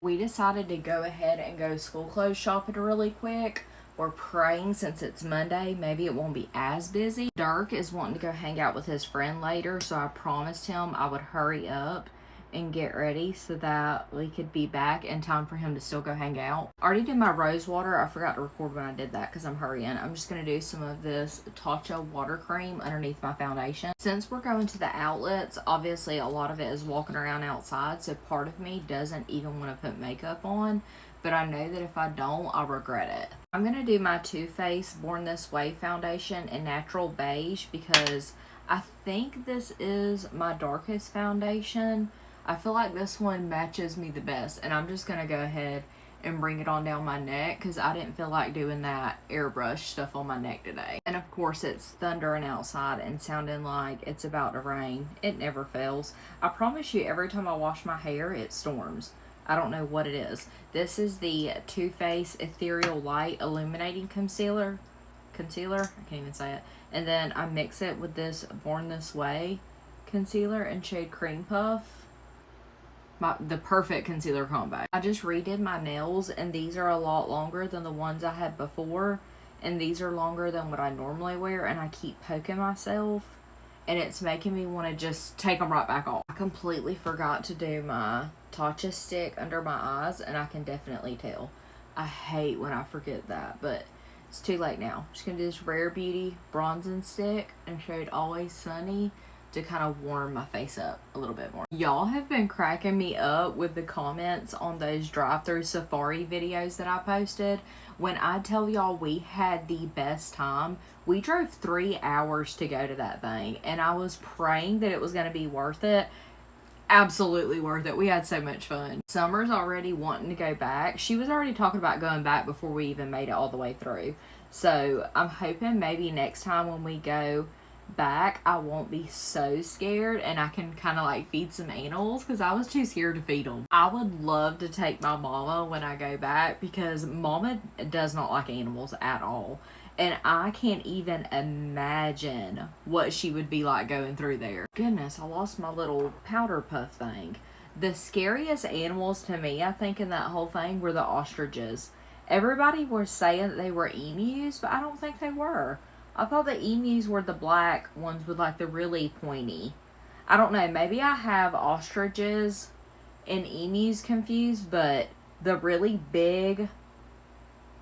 We decided to go ahead and go school clothes shopping really quick. We're praying since it's Monday, maybe it won't be as busy. Dirk is wanting to go hang out with his friend later, so I promised him I would hurry up and get ready so that we could be back in time for him to still go hang out. I already did my rose water. I forgot to record when I did that because I'm hurrying. I'm just going to do some of this Tatcha water cream underneath my foundation. Since we're going to the outlets, obviously a lot of it is walking around outside, so part of me doesn't even want to put makeup on, but I know that if I don't, I'll regret it. I'm going to do my Too Faced Born This Way foundation in Natural Beige because I think this is my darkest foundation. I feel like this one matches me the best, and I'm just going to go ahead and bring it on down my neck because I didn't feel like doing that airbrush stuff on my neck today. And of course it's thundering outside and sounding like it's about to rain. It never fails. I promise you, every time I wash my hair, it storms. I don't know what it is. This is the Too Faced Ethereal Light Illuminating Concealer. I can't even say it. And then I mix it with this Born This Way concealer in shade Cream Puff. The perfect concealer combo. I just redid my nails, and these are a lot longer than the ones I had before, and these are longer than what I normally wear, and I keep poking myself, and it's making me want to just take them right back off. I completely forgot to do my Tatcha stick under my eyes, and I can definitely tell. I hate when I forget that, but it's too late now. I'm just going to do this Rare Beauty bronzing stick in shade Always Sunny to kind of warm my face up a little bit more. Y'all have been cracking me up with the comments on those drive-through safari videos that I posted. When I tell y'all we had the best time, we drove 3 hours to go to that thing, and I was praying that it was going to be worth it. Absolutely worth it. We had so much fun. Summer's already wanting to go back. She was already talking about going back before we even made it all the way through. So I'm hoping maybe next time when we go back, I won't be so scared and I can kind of like feed some animals because I was too scared to feed them. I would love to take my mama when I go back because mama does not like animals at all. And I can't even imagine what she would be like going through there. Goodness, I lost my little powder puff thing. The scariest animals to me, I think, in that whole thing were the ostriches. Everybody was saying that they were emus, but I don't think they were. I thought the emus were the black ones with like the really pointy. I don't know. Maybe I have ostriches and emus confused, but the really big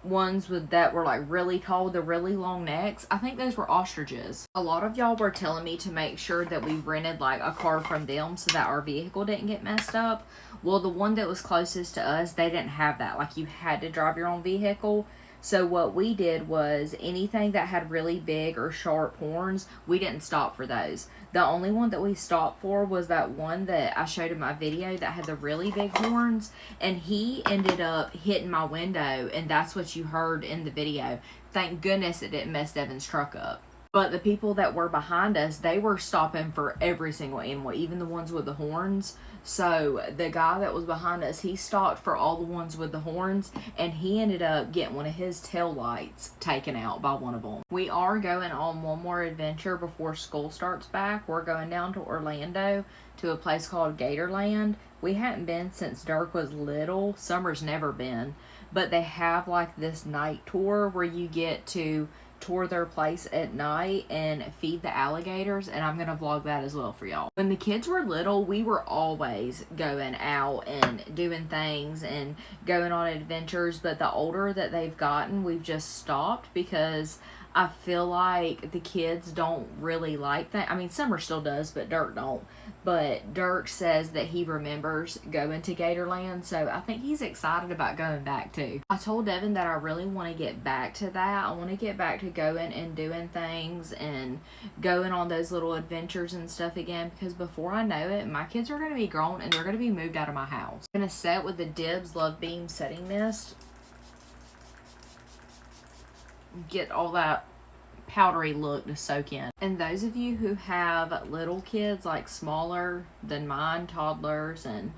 ones with that were like really tall with the really long necks, I think those were ostriches. A lot of y'all were telling me to make sure that we rented like a car from them so that our vehicle didn't get messed up. Well, the one that was closest to us, they didn't have that. Like, you had to drive your own vehicle. So what we did was anything that had really big or sharp horns, we didn't stop for those. The only one that we stopped for was that one that I showed in my video that had the really big horns, and he ended up hitting my window, and that's what you heard in the video. Thank goodness it didn't mess Devin's truck up. But the people that were behind us, they were stopping for every single animal, even the ones with the horns. So the guy that was behind us, he stopped for all the ones with the horns, and he ended up getting one of his tail lights taken out by one of them. We are going on one more adventure before school starts back. We're going down to Orlando to a place called Gatorland. We hadn't been since Dirk was little. Summer's never been. But they have like this night tour where you get to tour their place at night and feed the alligators, and I'm gonna vlog that as well for y'all. When the kids were little, we were always going out and doing things and going on adventures, but the older that they've gotten, we've just stopped because I feel like the kids don't really like that. I mean, Summer still does, but Dirk don't. But Dirk says that he remembers going to Gatorland, so I think he's excited about going back too. I told Devin that I really want to get back to that. I want to get back to going and doing things and going on those little adventures and stuff again, because before I know it, my kids are going to be grown and they're going to be moved out of my house. I'm going to set with the Dibs Love Beam Setting Mist. Get all that powdery look to soak in. And those of you who have little kids, like smaller than mine, toddlers, and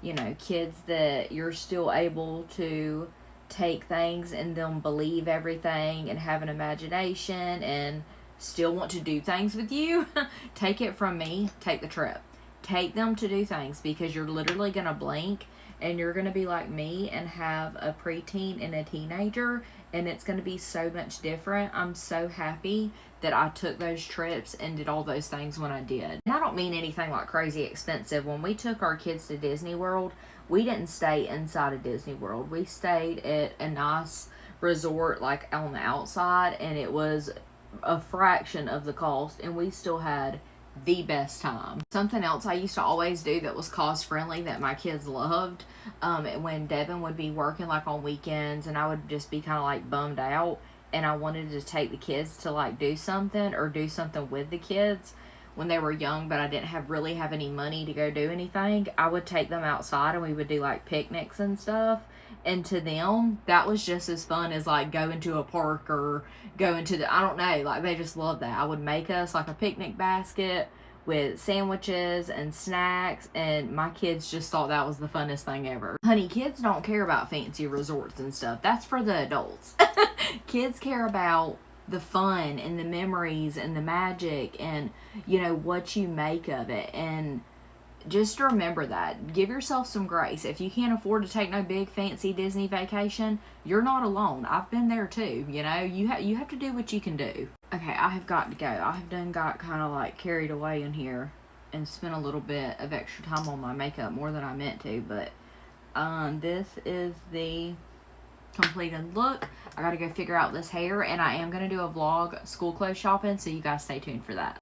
you know, kids that you're still able to take things and them believe everything and have an imagination and still want to do things with you, take it from me, take the trip. Take them to do things, because you're literally gonna blink and you're going to be like me and have a preteen and a teenager, and it's going to be so much different. I'm so happy that I took those trips and did all those things when I did. And I don't mean anything like crazy expensive. When we took our kids to Disney World, we didn't stay inside of Disney World. We stayed at a nice resort like on the outside, and it was a fraction of the cost, and we still had the best time. Something else I used to always do that was cost friendly that my kids loved, when Devin would be working like on weekends and I would just be kind of like bummed out and I wanted to take the kids to like do something or do something with the kids when they were young, but I didn't really have any money to go do anything, I would take them outside and we would do like picnics and stuff. And to them, that was just as fun as like going to a park or going to I don't know, like they just loved that. I would make us like a picnic basket with sandwiches and snacks, and my kids just thought that was the funnest thing ever. Honey, kids don't care about fancy resorts and stuff. That's for the adults. Kids care about the fun and the memories and the magic and, you know, what you make of it. And just remember that. Give yourself some grace. If you can't afford to take no big fancy Disney vacation, you're not alone. I've been there too. You know, you have to do what you can do. Okay, I have got to go. I have done got kind of like carried away in here and spent a little bit of extra time on my makeup, more than I meant to. But this is the completed look. I gotta go figure out this hair, and I am gonna do a vlog school clothes shopping, so you guys stay tuned for that.